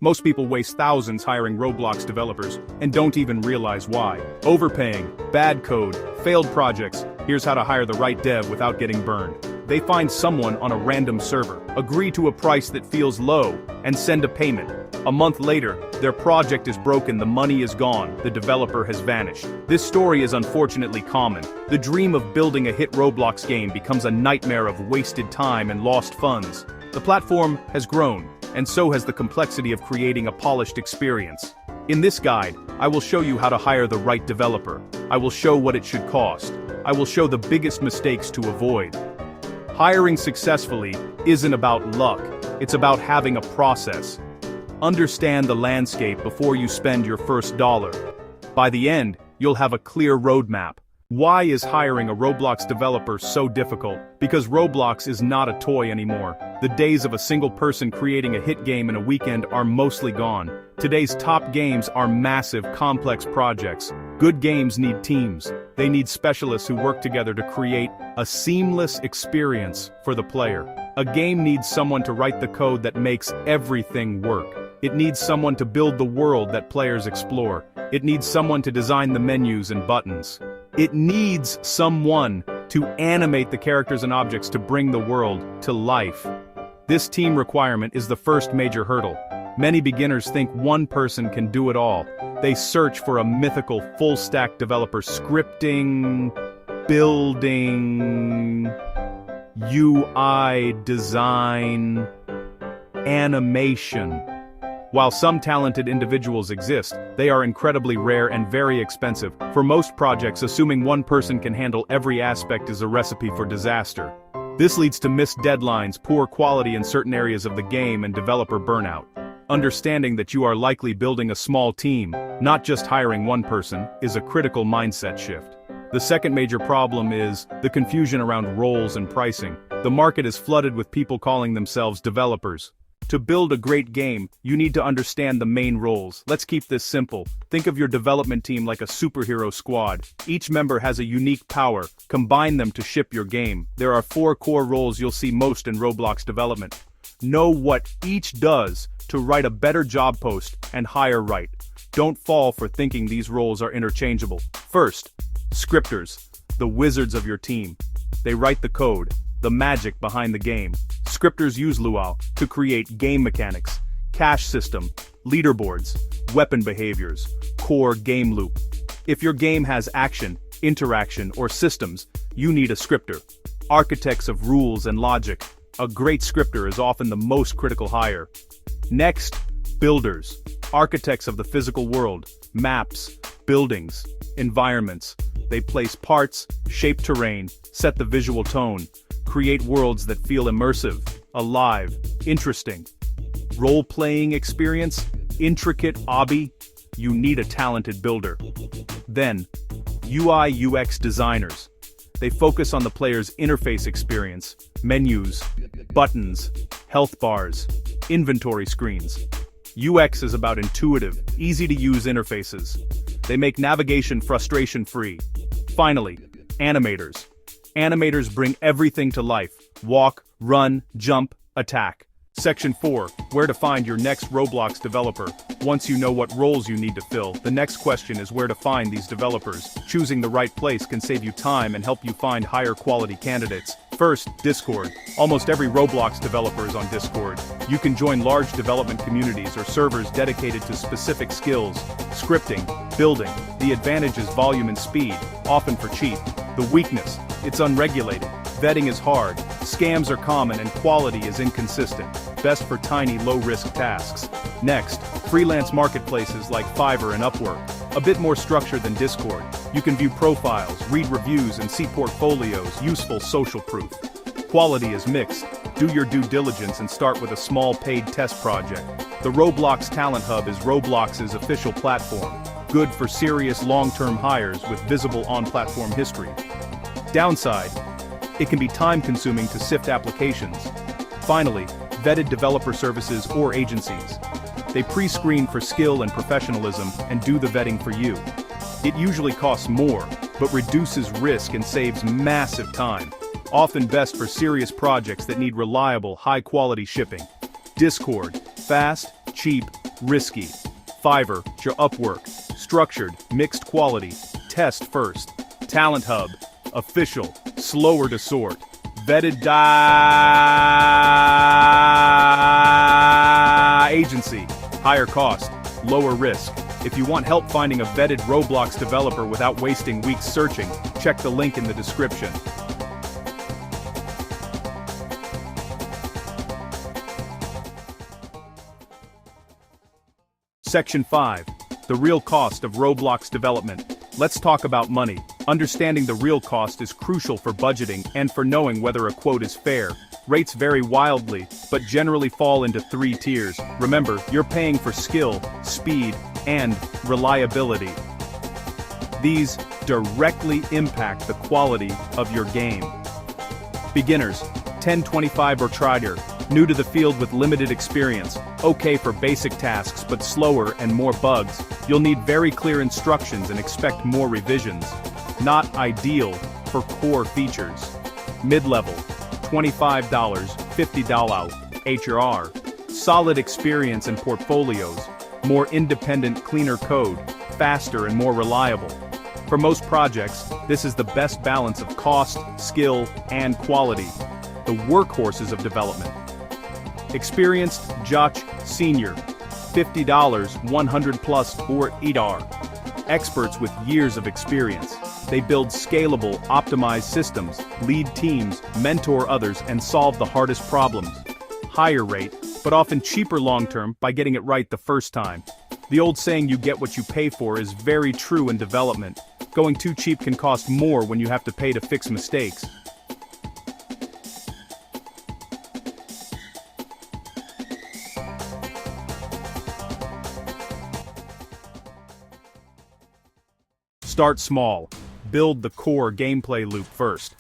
Most people waste thousands hiring Roblox developers and don't even realize why. Overpaying, bad code, failed projects. Here's how to hire the right dev without getting burned. They find someone on a random server, agree to a price that feels low, and send a payment. A month later, their project is broken, the money is gone, the developer has vanished. This story is unfortunately common. The dream of building a hit Roblox game becomes a nightmare of wasted time and lost funds. The platform has grown, and so has the complexity of creating a polished experience. In this guide, I will show you how to hire the right developer. I will show what it should cost. I will show the biggest mistakes to avoid. Hiring successfully isn't about luck, it's about having a process. Understand the landscape before you spend your first dollar. By the end, you'll have a clear roadmap. Why is hiring a Roblox developer so difficult? Because Roblox is not a toy anymore. The days of a single person creating a hit game in a weekend are mostly gone. Today's top games are massive, complex projects. Good games need teams. They need specialists who work together to create a seamless experience for the player. A game needs someone to write the code that makes everything work. It needs someone to build the world that players explore. It needs someone to design the menus and buttons. It needs someone to animate the characters and objects to bring the world to life. This team requirement is the first major hurdle. Many beginners think one person can do it all. They search for a mythical full-stack developer scripting, building, UI design, animation. While some talented individuals exist, they are incredibly rare and very expensive. For most projects, assuming one person can handle every aspect is a recipe for disaster. This leads to missed deadlines, poor quality in certain areas of the game, and developer burnout. Understanding that you are likely building a small team, not just hiring one person, is a critical mindset shift. The second major problem is the confusion around roles and pricing. The market is flooded with people calling themselves developers. To build a great game, you need to understand the main roles. Let's keep this simple. Think of your development team like a superhero squad. Each member has a unique power. Combine them to ship your game. There are 4 core roles you'll see most in Roblox development. Know what each does to write a better job post and hire right. Don't fall for thinking these roles are interchangeable. First, scripters, the wizards of your team. They write the code, the magic behind the game. Scripters use Lua to create game mechanics, cache system, leaderboards, weapon behaviors, core game loop. If your game has action, interaction, or systems, you need a scripter. Architects of rules and logic. A great scripter is often the most critical hire. Next, builders. Architects of the physical world, maps, buildings, environments. They place parts, shape terrain, set the visual tone, create worlds that feel immersive, alive, interesting. Role-playing experience, intricate obby, you need a talented builder. Then, UI UX designers. They focus on the player's interface experience, menus, buttons, health bars, inventory screens. UX is about intuitive, easy-to-use interfaces. They make navigation frustration-free. Finally, animators. Animators bring everything to life. Walk, run, jump, attack. Section 4. Where to find your next Roblox developer. Once you know what roles you need to fill, the next question is where to find these developers. Choosing the right place can save you time and help you find higher quality candidates. First, Discord. Almost every Roblox developer is on Discord. You can join large development communities or servers dedicated to specific skills. Scripting, building. The advantage is volume and speed, often for cheap. The weakness, it's unregulated. Vetting is hard, scams are common, and quality is inconsistent. Best for tiny, low-risk tasks. Next, freelance marketplaces like Fiverr and Upwork. A bit more structured than Discord. You can view profiles, read reviews, and see portfolios, useful social proof. Quality is mixed. Do your due diligence and start with a small paid test project. The Roblox Talent Hub is Roblox's official platform. Good for serious long-term hires with visible on-platform history. Downside, it can be time-consuming to sift applications. Finally, vetted developer services or agencies. They pre-screen for skill and professionalism and do the vetting for you. It usually costs more, but reduces risk and saves massive time. Often best for serious projects that need reliable, high-quality shipping. Discord, fast, cheap, Risky. Fiverr, Upwork. Structured, mixed quality. Test first. Talent Hub. Official, slower to sort. Vetted agency. Higher cost, lower risk. If you want help finding a vetted Roblox developer without wasting weeks searching, check the link in the description. Section 5. The real cost of Roblox development. Let's talk about money. Understanding the real cost is crucial for budgeting and for knowing whether a quote is fair. Rates vary wildly, but generally fall into 3 tiers. Remember, you're paying for skill, speed, and reliability. These directly impact the quality of your game. Beginners, 1025 or trieder. New to the field with limited experience. Okay for basic tasks but slower and more bugs. You'll need very clear instructions and expect more revisions. Not ideal for core features. Mid-level, $25, $50 HRR. Solid experience and portfolios. More independent, cleaner code. Faster and more reliable. For most projects, this is the best balance of cost, skill, and quality. The workhorses of development. Experienced, Joch, Senior. $50, 100 plus or EDAR. Experts with years of experience. They build scalable, optimized systems, lead teams, mentor others, and solve the hardest problems. Higher rate, but often cheaper long-term by getting it right the first time. The old saying you get what you pay for is very true in development. Going too cheap can cost more when you have to pay to fix mistakes. Start small. Build the core gameplay loop first.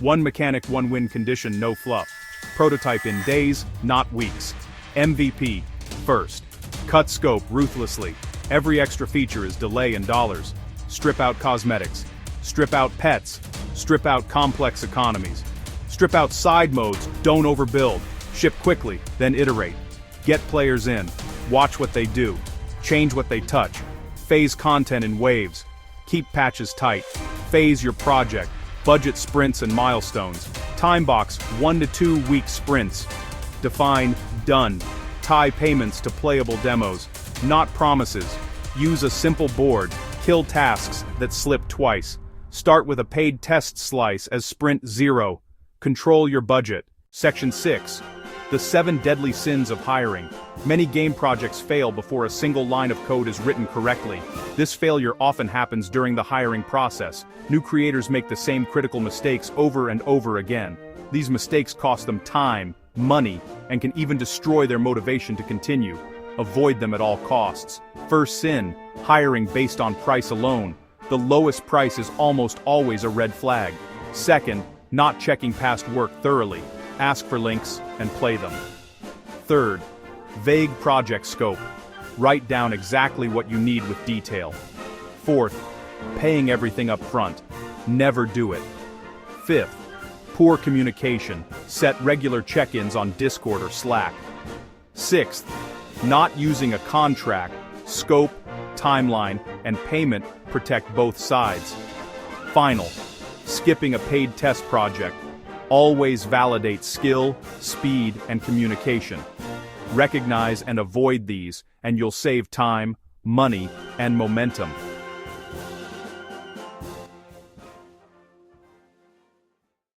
One mechanic, one win condition, no fluff. Prototype in days, not weeks. MVP, first. Cut scope ruthlessly. Every extra feature is delay in dollars. Strip out cosmetics. Strip out pets. Strip out complex economies. Strip out side modes, don't overbuild. Ship quickly, then iterate. Get players in. Watch what they do. Change what they touch. Phase content in waves. Keep patches tight. Phase your project. Budget sprints and milestones. Time box 1 to 2 week sprints. Define done. Tie payments to playable demos. Not promises. Use a simple board. Kill tasks that slip twice. Start with a paid test slice as sprint 0. Control your budget. Section 6. The 7 deadly sins of hiring. Many game projects fail before a single line of code is written correctly. This failure often happens during the hiring process. New creators make the same critical mistakes over and over again. These mistakes cost them time, money, and can even destroy their motivation to continue. Avoid them at all costs. First sin, hiring based on price alone. The lowest price is almost always a red flag. Second, not checking past work thoroughly. Ask for links and play them. Third, vague project scope. Write down exactly what you need with detail. Fourth, paying everything up front. Never do it. Fifth, poor communication. Set regular check-ins on Discord or Slack. Sixth, not using a contract. Scope, timeline, and payment protect both sides. Final, skipping a paid test project. Always validate skill, speed, and communication. Recognize and avoid these, and you'll save time, money, and momentum.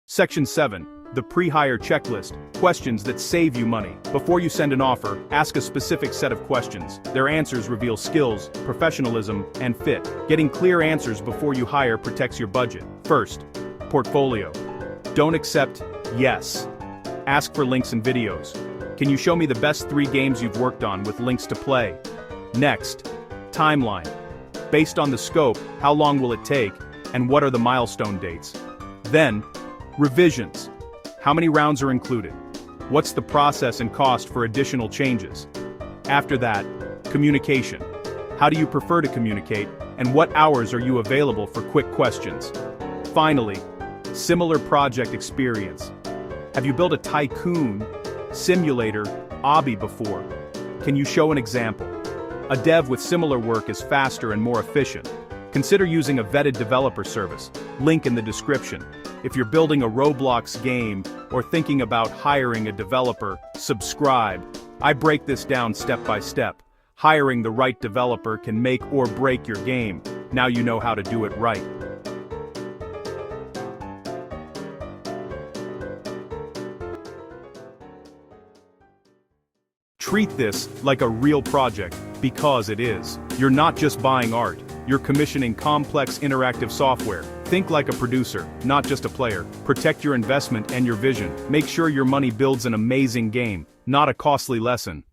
Section 7. The pre-hire checklist. Questions that save you money. Before you send an offer, ask a specific set of questions. Their answers reveal skills, professionalism, and fit. Getting clear answers before you hire protects your budget. First, portfolio. Don't accept yes. Ask for links and videos. Can you show me the best 3 games you've worked on with links to play? Next, timeline. Based on the scope, how long will it take, and what are the milestone dates? Then, revisions. How many rounds are included? What's the process and cost for additional changes? After that, communication. How do you prefer to communicate, and what hours are you available for quick questions? Finally, similar project experience. Have you built a tycoon, simulator, obby before? Can you show an example? A dev with similar work is faster and more efficient. Consider using a vetted developer service, link in the description. If you're building a Roblox game or thinking about hiring a developer, subscribe. I break this down step by step. Hiring the right developer can make or break your game. Now you know how to do it right. Treat this like a real project, because it is. You're not just buying art, you're commissioning complex interactive software. Think like a producer, not just a player. Protect your investment and your vision. Make sure your money builds an amazing game, not a costly lesson.